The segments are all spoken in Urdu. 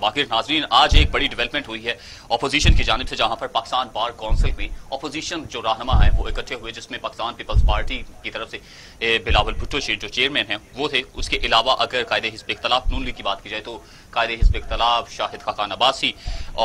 باقی ناظرین آج ایک بڑی ڈیولپمنٹ ہوئی ہے اپوزیشن کی جانب سے، جہاں پر پاکستان بار کونسل میں اپوزیشن جو رہنما ہیں وہ اکٹھے ہوئے، جس میں پاکستان پیپلز پارٹی کی طرف سے بلاول بھٹو جو چیئرمین ہیں وہ تھے. اس کے علاوہ اگر قائد حزب اختلاف نون لیگ کی بات کی جائے تو قائد حزب اختلاف شاہد خاقان عباسی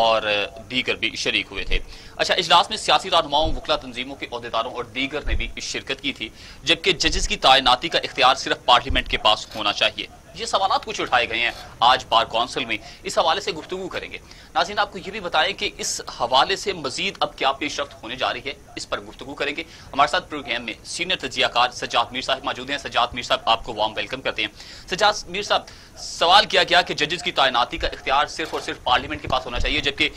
اور دیگر بھی شریک ہوئے تھے. اچھا، اجلاس میں سیاسی رہنماؤں، وکلا تنظیموں کے عہدیداروں اور دیگر نے بھی شرکت کی تھی، جبکہ ججز کی تعیناتی کا اختیار صرف پارلیمنٹ کے پاس ہونا چاہیے. یہ سوالات کچھ اٹھائے گئے ہیں آج بار کونسل میں، اس حوالے سے گفتگو کریں گے. ناظرین آپ کو یہ بھی بتائیں کہ اس حوالے سے مزید اب کیا پیش رفت ہونے جا رہی ہے، اس پر گفتگو کریں گے. ہمارے ساتھ پروگرام میں سینئر تجزیہ کار سجاد میر صاحب موجود ہیں. سجاد میر صاحب آپ کو وارم ویلکم کرتے ہیں. سجاد میر صاحب، سوال کیا گیا کہ ججز کی تعیناتی کا اختیار صرف اور صرف پارلیمنٹ کے پاس ہونا چاہیے، جبکہ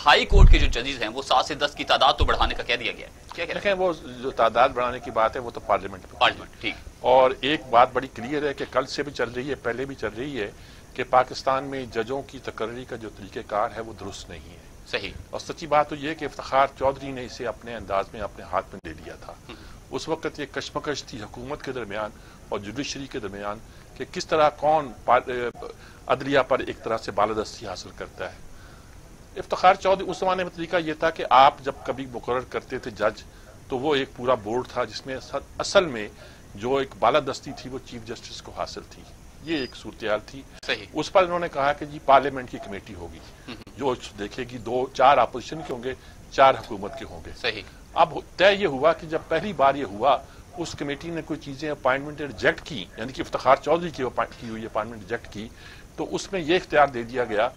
ہائی کورٹ کے جو ججز ہیں وہ 7 سے 10 کی تعداد تو بڑھانے کا کہہ دیا گیا ہے. کیا کہہ رہے ہیں؟ دیکھیں، وہ جو تعداد بڑھانے کی بات ہے وہ تو پارلیمنٹ ٹھیک. اور ایک بات بڑی کلیئر ہے کہ کل سے بھی چل رہی ہے، پہلے بھی چل رہی ہے کہ پاکستان میں ججوں کی تقرری کا جو طریقہ کار ہے وہ درست نہیں ہے. صحیح. اور سچی بات تو یہ ہے کہ افتخار چودھری نے اسے اپنے انداز میں اپنے ہاتھ میں لے لیا تھا. اس وقت یہ کشمکش تھی حکومت کے درمیان اور جوڈیشری کے درمیان کہ کس طرح کون عدلیہ پر ایک طرح سے بالادستی حاصل کرتا ہے. افتخار چودھری اس زمانے میں طریقہ یہ تھا کہ آپ جب کبھی مقرر کرتے تھے جج تو وہ ایک پورا بورڈ تھا جس میں اصل میں جو ایک بالادستی تھی وہ چیف جسٹس کو حاصل تھی. یہ ایک صورتحال تھی. صحیح. اس پر انہوں نے کہا کہ جی پارلیمنٹ کی کمیٹی ہوگی جو دیکھے گی 4 اپوزیشن کے ہوں گے، 4 حکومت کے ہوں گے. صحیح. اب طے یہ ہوا کہ جب پہلی بار یہ ہوا اس کمیٹی نے کوئی چیزیں اپائنٹمنٹ ریجیکٹ کی، یعنی کہ افتخار چودھری کی ہوئی اپائنٹمنٹ ریجیکٹ کی، تو اس میں یہ اختیار دے دیا گیا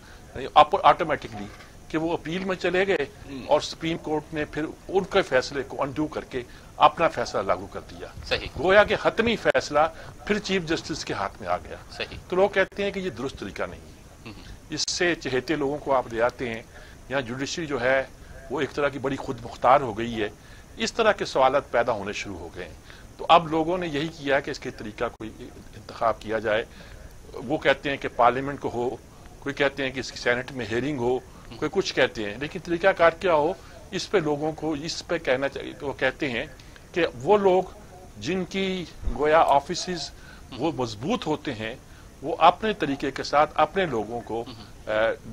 آٹومیٹکلی کہ وہ اپیل میں چلے گئے اور سپریم کورٹ نے پھر ان کے فیصلے کو انڈو کر کے اپنا فیصلہ لاگو کر دیا. صحیح. گویا کہ حتمی فیصلہ پھر چیف جسٹس کے ہاتھ میں آ گیا. صحیح. تو لوگ کہتے ہیں کہ یہ درست طریقہ نہیں. اس سے چہیتے لوگوں کو آپ لے آتے ہیں. یہاں جوڈیشری جو ہے وہ ایک طرح کی بڑی خود مختار ہو گئی ہے. اس طرح کے سوالات پیدا ہونے شروع ہو گئے ہیں. تو اب لوگوں نے یہی کیا کہ اس کے طریقہ کوئی انتخاب کیا جائے. وہ کہتے ہیں کہ پارلیمنٹ کو ہو، کوئی کہتے ہیں کہ اس کی سینٹ میں ہیئرنگ ہو، کوئی کچھ کہتے ہیں. لیکن طریقہ کار کیا ہو اس پہ لوگوں کو اس پہ کہنا چاہیے. وہ کہتے ہیں کہ وہ لوگ جن کی گویا آفیسز وہ مضبوط ہوتے ہیں وہ اپنے طریقے کے ساتھ اپنے لوگوں کو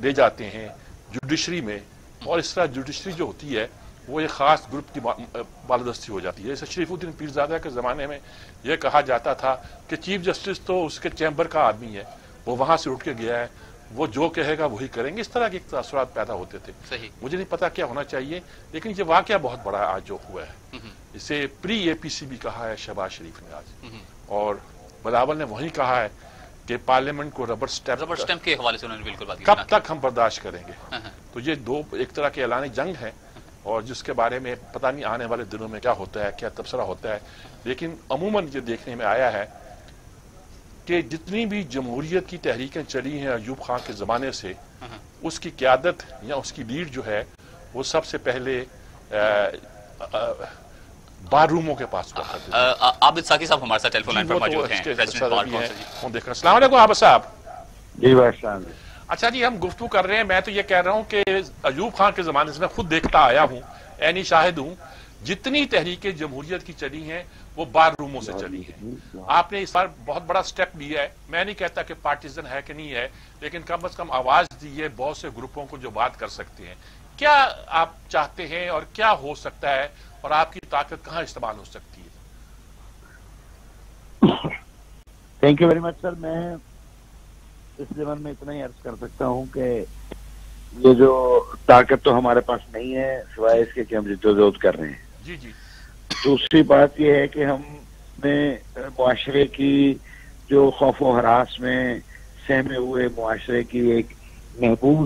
لے جاتے ہیں جوڈیشری میں، اور اس طرح جوڈیشری جو ہوتی ہے وہ ایک خاص گروپ کی بالادستی ہو جاتی ہے. جیسے شریف الدین پیرزادہ کے زمانے میں یہ کہا جاتا تھا کہ چیف جسٹس تو اس کے چیمبر کا آدمی ہے، وہ وہاں سے اٹھ کے گیا ہے، وہ جو کہے گا وہی کریں گے. اس طرح کے تاثرات پیدا ہوتے تھے. صحیح. مجھے نہیں پتا کیا ہونا چاہیے، لیکن یہ واقعہ بہت بڑا ہے آج جو ہوا ہے. اسے پری اے پی سی بھی کہا ہے شہباز شریف نے آج، اور بلاول نے وہی کہا ہے کہ پارلیمنٹ کو ربر سٹیمپ کے حوالے سے انہوں نے بالکل بات کی. کب تک ہم برداشت کریں گے. تو یہ دو ایک طرح کے اعلان جنگ ہے، اور جس کے بارے میں پتہ نہیں آنے والے دنوں میں کیا ہوتا ہے، کیا تبصرہ ہوتا ہے. لیکن عموماً یہ دیکھنے میں آیا ہے کہ جتنی بھی جمہوریت کی تحریکیں چلی ہیں ایوب خان کے زمانے سے، اس کی قیادت یا اس کی لیڈ جو ہے وہ سب سے پہلے بار روموں کے پاس ہوا کرتے تھے. عابد ساقی صاحب ہمارے ساتھ ٹیلیفون لائن پر موجود ہیں. السلام علیکم عابد صاحب. جی بھائی. اچھا جی، ہم گفتگو کر رہے ہیں. میں تو یہ کہہ رہا ہوں کہ ایوب خان کے زمانے سے میں خود دیکھتا آیا ہوں، عینی شاہد ہوں، جتنی تحریکیں جمہوریت کی چلی ہیں وہ بار روموں سے چلی ہیں. آپ نے اس بار بہت بڑا سٹیپ لیا ہے. میں نہیں کہتا کہ پارٹیزن ہے کہ نہیں ہے، لیکن کم از کم آواز دی ہے بہت سے گروپوں کو جو بات کر سکتے ہیں. کیا آپ چاہتے ہیں اور کیا ہو سکتا ہے، اور آپ کی طاقت کہاں استعمال ہو سکتی ہے؟ تھینک یو ویری مچ سر. میں اس زمن میں اتنا ہی عرض کر سکتا ہوں کہ یہ جو طاقت تو ہمارے پاس نہیں ہے سوائے اس کے کہ ہم جدوجہد کر رہے ہیں. جی جی. دوسری بات یہ ہے کہ ہم نے معاشرے کی جو خوف و ہراس میں سہمے ہوئے معاشرے کی ایک محبوب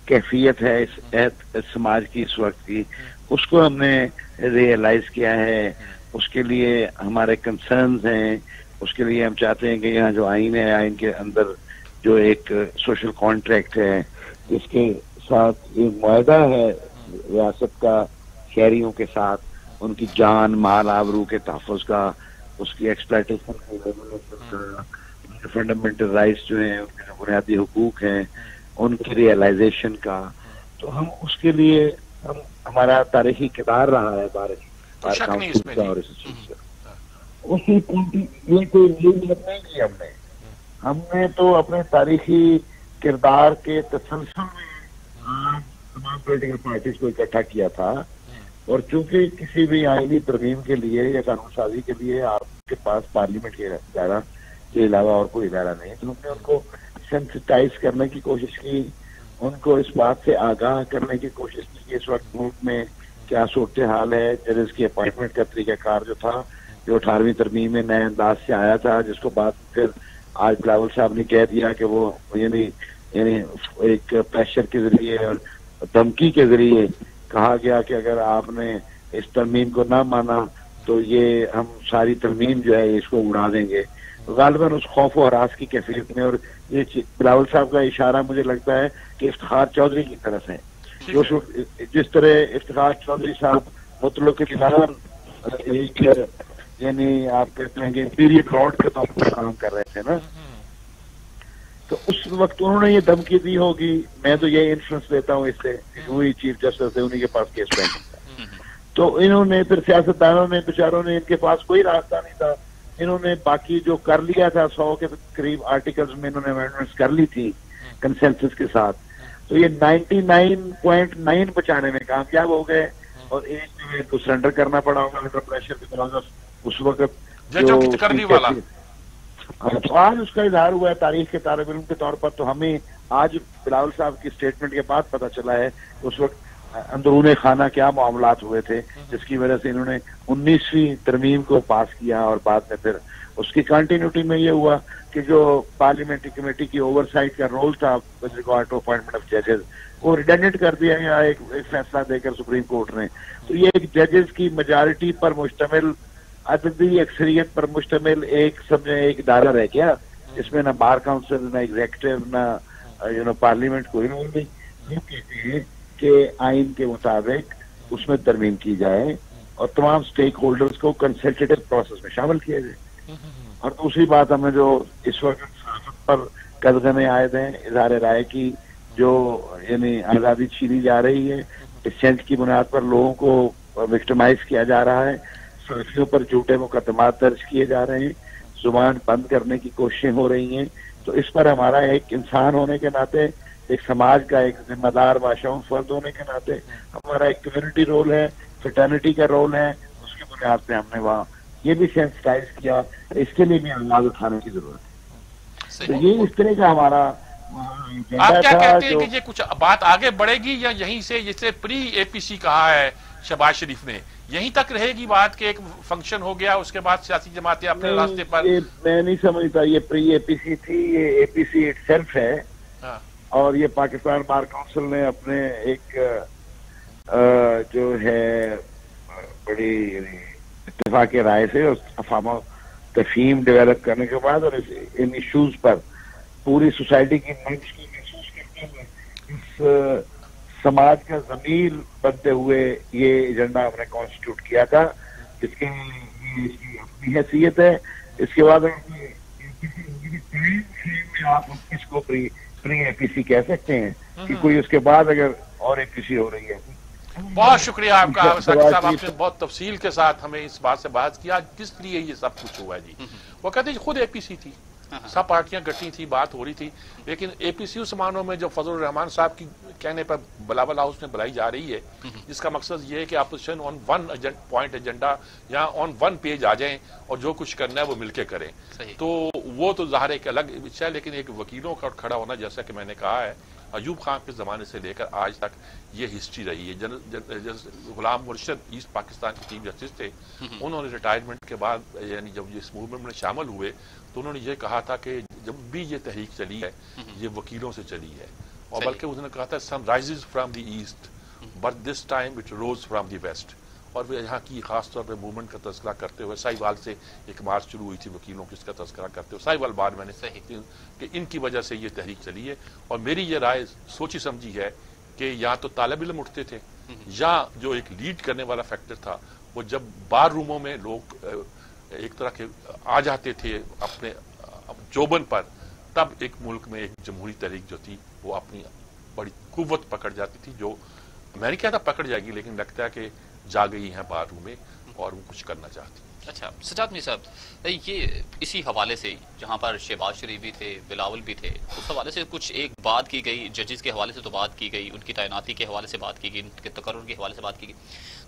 کیفیت ہے اس سماج کی اس وقت کی، اس کو ہم نے ریئلائز کیا ہے. اس کے لیے ہمارے کنسرنز ہیں. اس کے لیے ہم چاہتے ہیں کہ یہاں جو آئین ہے، آئین کے اندر جو ایک سوشل کانٹریکٹ ہے، اس کے ساتھ ایک معاہدہ ہے ریاست کا شہریوں کے ساتھ، ان کی جان مال آبرو کے تحفظ کا، اس کی ایکسپلائٹیشن کا، فنڈامنٹل رائٹس جو ہیں، ان کے جو بنیادی حقوق ہیں، ان کی ریئلائزیشن کا. تو ہم اس کے لیے ہمارا تاریخی کردار رہا ہے اور اس چیز سے یہ کوئی نئی بات نہیں کی ہم نے تو اپنے تاریخی کردار کے تسلسل میں آج تمام پولیٹیکل پارٹیز کو اکٹھا کیا تھا، اور چونکہ کسی بھی آئینی ترمیم کے لیے یا قانون سازی کے لیے آپ کے پاس پارلیمنٹ کے ادارہ کے علاوہ اور کوئی ادارہ نہیں، تو ہم نے ان کو سینسٹائز کرنے کی کوشش کی، ان کو اس بات سے آگاہ کرنے کی کوشش کی کہ اس وقت ملک میں کیا صورتحال ہے، ججز کی اپائنٹمنٹ کا طریقہ کار جو تھا، جو 18ویں ترمیم میں نئے انداز سے آیا تھا، جس کو بعد پھر آج بلاول صاحب نے کہہ دیا کہ وہ یعنی ایک پریشر کے ذریعے اور دھمکی کے ذریعے کہا گیا کہ اگر آپ نے اس ترمیم کو نہ مانا تو یہ ہم ساری ترمیم جو ہے اس کو اڑا دیں گے، غالباً اس خوف و ہراس کی کیفیت میں۔ اور یہ بلاول صاحب کا اشارہ مجھے لگتا ہے کہ افتخار چودھری کی طرف ہے، جس طرح افتخار چودھری صاحب مطلق کے دوران ایک یعنی آپ کہتے ہیں کہ پیریڈ راڈ کے طور پر کام کر رہے تھے نا، تو اس وقت انہوں نے یہ دھمکی دی ہوگی، میں تو یہ انفلوئنس لیتا ہوں اس سے، وہی چیف جسٹس تھے، انہیں کے پاس کیس پینڈنگ تھا، تو انہوں نے پھر سیاستدانوں نے بیچاروں نے، ان کے پاس کوئی راستہ نہیں تھا، انہوں نے باقی جو کر لیا تھا 100 کے قریب آرٹیکلز میں انہوں نے امینڈمنٹس کر لی تھی کنسنسس کے ساتھ، تو یہ 99.9 بچانے میں کامیاب ہو گئے، اور ایک جو ہے تو سرنڈر کرنا پڑا ہوگا انڈر پریشر کی طرح اس وقت جو کرنے والا، تو آج اس کا اظہار ہوا ہے تاریخ کے طالب علم کے طور پر۔ تو ہمیں آج بلاول صاحب کی اسٹیٹمنٹ کے بعد پتہ چلا ہے اس وقت اندرون خانہ کیا معاملات ہوئے تھے، جس کی وجہ سے انہوں نے 19ویں ترمیم کو پاس کیا، اور بعد میں پھر اس کی کنٹینیوٹی میں یہ ہوا کہ جو پارلیمنٹری کمیٹی کی اوور سائٹ کا رول تھا with regard to appointment of ججز، وہ ریڈنڈنٹ کر دیا گیا ایک فیصلہ دے کر سپریم کورٹ نے۔ تو یہ ایک ججز کی میجارٹی پر مشتمل، عددی اکثریت پر مشتمل ایک سمجھے ایک ادارہ رہ گیا، جس میں نہ بار کاؤنسل، نہ ایگزیکٹو، نہ پارلیمنٹ کوئی رول نہیں۔ یہ کہتے ہیں کہ آئین کے مطابق اس میں ترمیم کی جائے اور تمام سٹیک ہولڈرز کو کنسلٹیٹو پروسیس میں شامل کیا جائے۔ اور دوسری بات، ہمیں جو اس وقت صحافت پر قدغنیں عائد ہیں، اظہار رائے کی جو یعنی آزادی چھینی جا رہی ہے، ڈسینٹ کی بنیاد پر لوگوں کو وکٹمائز کیا جا رہا ہے، صحافیوں پر جھوٹے مقدمات درج کیے جا رہے ہیں، زبان بند کرنے کی کوششیں ہو رہی ہیں، تو اس پر ہمارا ایک انسان ہونے کے ناطے، ایک سماج کا ایک ذمہ دار باشعور فرد ہونے کے ناطے ہمارا ایک کمیونٹی رول ہے، فٹرنیٹی کا رول ہے، اس کی بنیاد پہ ہم نے وہاں یہ بھی سینسٹائز کیا، اس کے لیے بھی آواز اٹھانے کی ضرورت ہے۔ تو یہ اس طرح کا ہمارا آپ کیا کہتے ہیں کہ یہ کچھ بات آگے بڑھے گی، یا یہیں سے جسے پری اے پی سی کہا ہے شہباز شریف نے، یہیں تک رہے گی بات کہ ایک فنکشن ہو گیا اس کے بعد سیاسی جماعتیں اپنے راستے پر؟ میں نہیں سمجھتا یہ پری اے پی سی تھی، یہ اے پی سی اٹ سیلف ہے، اور یہ پاکستان بار کونسل نے اپنے ایک جو ہے بڑی اتفاق رائے سے افہام و تفہیم ڈیولپ کرنے کے بعد، اور ان ایشوز پر پوری سوسائٹی کی منچ کی محسوس کرتے ہوئے اس سماج کا ضمیر بنتے ہوئے یہ ایجنڈا ہم نے کانسٹیٹیوٹ کیا تھا، جس کی اپنی حیثیت ہے۔ اس کے بعد آپ اس کو پری اے پی سی کہہ سکتے ہیں کہ کوئی اس کے بعد اگر اور اے پی سی ہو رہی ہے۔ بہت شکریہ آپ کا ساقی صاحب، آپ نے بہت تفصیل کے ساتھ ہمیں اس بات سے بات کیا کس لیے یہ سب کچھ ہوا ہے۔ جی وہ کہتے ہیں خود اے پی سی تھی، سب پارٹیاں گٹی تھی، بات ہو رہی تھی، لیکن اے پی سی اس معنوں میں جو فضل الرحمان صاحب کی کہنے پر بلاول ہاؤس میں بلائی جا رہی ہے، جس کا مقصد یہ ہے کہ opposition on one point agenda یا آن ون پیج آ جائیں اور جو کچھ کرنا ہے وہ مل کے کریں، تو وہ تو ظاہر ایک الگ ہے، لیکن ایک وکیلوں کا کھڑا ہونا، جیسا کہ میں نے کہا ہے، ایوب خان کے زمانے سے لے کر آج تک یہ ہسٹری رہی ہے۔ غلام مرشد ایسٹ پاکستان کے چیف جسٹس تھے، انہوں نے ریٹائرمنٹ کے بعد یعنی جب اس موومنٹ میں شامل ہوئے تو انہوں نے یہ کہا تھا کہ جب بھی یہ تحریک چلی ہے یہ وکیلوں سے چلی ہے، اور بلکہ انہوں نے کہا تھا sun rises from the east but this time it rose from the west, اور یہاں کی خاص طور پہ موومنٹ کا تذکرہ کرتے ہوئے ساہیوال سے ایک مارچ شروع ہوئی تھی وکیلوں کی، اس کا تذکرہ کرتے ہوئے ساہیوال بعد میں نے کہ ان کی وجہ سے یہ تحریک چلی ہے، اور میری یہ رائے سوچی سمجھی ہے کہ یا تو طالب علم اٹھتے تھے، یا جو ایک لیڈ کرنے والا فیکٹر تھا وہ جب بار روموں میں لوگ ایک طرح کے آ جاتے تھے اپنے جوبن پر، تب ایک ملک میں ایک جمہوری تحریک جو تھی وہ اپنی بڑی قوت پکڑ جاتی تھی، جو میں نہیں کہتا پکڑ جائے گی، لیکن لگتا ہے کہ جا گئی ہیں بار روم میں۔ اور وہ کچھ کرنا چاہتی ہیں۔ اچھا سجاد میر صاحب، یہ اسی حوالے سے جہاں پر شہباز شریف بھی تھے، بلاول بھی تھے، اس حوالے سے کچھ ایک بات کی گئی، ججز کے حوالے سے تو بات کی گئی، ان کی تعیناتی کے حوالے سے بات کی گئی، ان کے تقرر کے حوالے سے بات کی گئی۔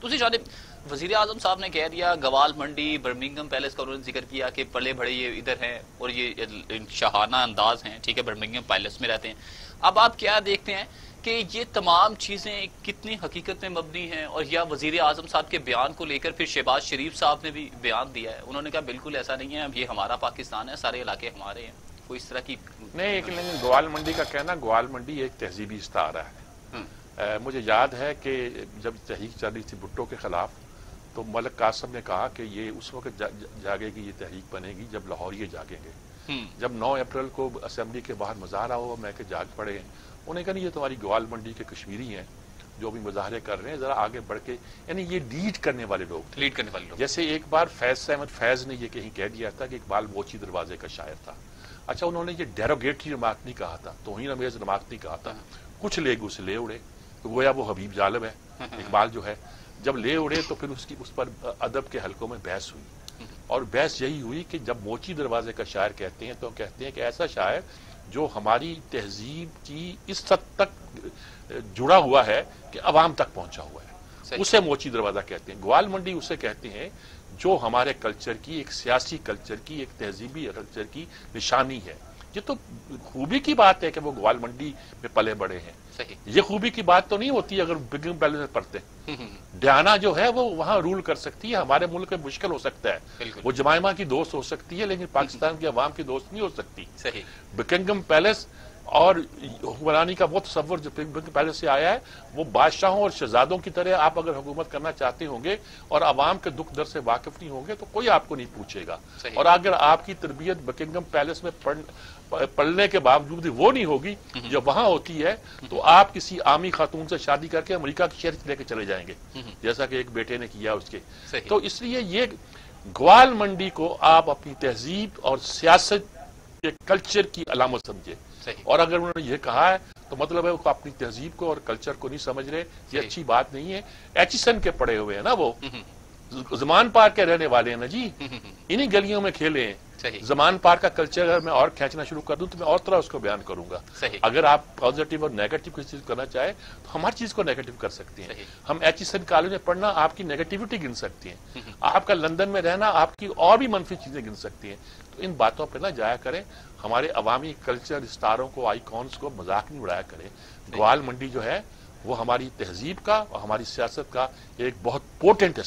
دوسری جانب وزیر اعظم صاحب نے کہہ دیا گوال منڈی برمنگھم پیلس کا انہوں نے ذکر کیا کہ پلے بڑے یہ ادھر ہیں اور یہ شاہانہ انداز ہیں، ٹھیک ہے، برمنگھم پیلس میں رہتے ہیں۔ اب آپ کیا دیکھتے ہیں کہ یہ تمام چیزیں کتنی حقیقت میں مبنی ہیں، اور یا وزیر اعظم صاحب کے بیان کو لے کر پھر شہباز شریف صاحب نے بھی بیان دیا ہے، انہوں نے کہا بالکل ایسا نہیں ہے، اب یہ ہمارا پاکستان ہے، سارے علاقے ہمارے ہیں، کوئی اس طرح کی نہیں، لیکن گوال منڈی کا کہنا، گوال منڈی ایک تہذیبی استعارہ ہے۔ مجھے یاد ہے کہ جب تحریک چل رہی تھی بھٹو کے خلاف تو ملک قاسم نے کہا کہ یہ اس وقت جاگے گی، یہ تحریک بنے گی جب لاہوریے جاگیں گے۔ جب 9 اپریل کو اسمبلی کے باہر مظاہرہ ہوا، میں کہ جاگ پڑے ہیں، انہوں نے کہا نہیں یہ تمہاری گوال منڈی کے کشمیری ہیں جو بھی مظاہرے کر رہے ہیں، ذرا آگے بڑھ کے، یعنی یہ لیڈ کرنے والے لوگ تھے، لیڈ کرنے والے لوگ۔ جیسے ایک بار فیض احمد فیض نے یہ کہیں کہہ دیا تھا کہ اقبال موچی دروازے کا شاعر تھا۔ اچھا انہوں نے یہ ڈیروگیٹری ریمارک نہیں کہا تھا، توہین آمیز ریمارک نہیں کہا تھا، کچھ لے اسے لے اڑے، تو گویا وہ حبیب جالب ہے اقبال جو ہے، جب لے اڑے تو پھر اس پر ادب کے حلقوں میں بحث ہوئی، اور بحث یہی ہوئی کہ جب موچی دروازے کا شاعر کہتے ہیں تو کہتے ہیں کہ ایسا شاعر جو ہماری تہذیب کی اس حد تک جڑا ہوا ہے کہ عوام تک پہنچا ہوا ہے، اسے موچی دروازہ کہتے ہیں۔ گوال منڈی اسے کہتے ہیں جو ہمارے کلچر کی، ایک سیاسی کلچر کی، ایک تہذیبی کلچر کی نشانی ہے۔ یہ تو خوبی کی بات ہے کہ وہ گوال منڈی میں پلے بڑے ہیں، یہ خوبی کی بات تو نہیں ہوتی اگر برمنگھم پیلس میں پڑھتے۔ ڈیانا جو ہے وہ وہاں رول کر سکتی ہے، ہمارے ملک میں مشکل ہو سکتا ہے، وہ جمائمہ کی دوست ہو سکتی ہے لیکن پاکستان کی عوام کی دوست نہیں ہو سکتی۔ برمنگھم پیلس اور حکمرانی کا وہ تصور جو برمنگھم پیلس سے آیا ہے، وہ بادشاہوں اور شہزادوں کی طرح آپ اگر حکومت کرنا چاہتے ہوں گے اور عوام کے دکھ درد سے واقف نہیں ہوں گے تو کوئی آپ کو نہیں پوچھے گا، اور اگر آپ کی تربیت برمنگھم پیلس میں پڑھنے کے باوجود وہ نہیں ہوگی جو وہاں ہوتی ہے، تو آپ کسی عامی خاتون سے شادی کر کے امریکہ کی شہر لے کے چلے جائیں گے، جیسا کہ ایک بیٹے نے کیا اس کے۔ تو اس لیے یہ گوال منڈی کو آپ اپنی تہذیب اور سیاست کے کلچر کی علامت سمجھے، اور اگر انہوں نے یہ کہا ہے تو مطلب ہے وہ اپنی تہذیب کو اور کلچر کو نہیں سمجھ رہے، یہ اچھی بات نہیں ہے۔ ایچیسن کے پڑے ہوئے ہیں نا، وہ زمان پارک کے رہنے والے ہیں نا جی، انہی گلیوں میں کھیلے ہیں۔ زمان پارک کا کلچر اگر میں اور کھینچنا شروع کر دوں تو میں اور طرح اس کو بیان کروں گا۔ اگر آپ پازیٹیو اور نیگیٹو کسی چیز کرنا چاہے تو ہم ہر چیز کو نیگیٹو کر سکتے ہیں۔ ہم ایچیسن کالج میں پڑھنا آپ کی نیگیٹیوٹی گن سکتے ہیں، آپ کا لندن میں رہنا آپ کی اور بھی منفی چیزیں گن سکتی ہیں۔ تو ان باتوں پہ نہ جایا کریں، ہمارے عوامی کلچر اسٹاروں کو، آئیکونس کو مذاق نہیں اڑایا کریں۔ گوال منڈی جو ہے وہ ہماری تہذیب کا اور ہماری سیاست کا ایک بہت پورٹنٹ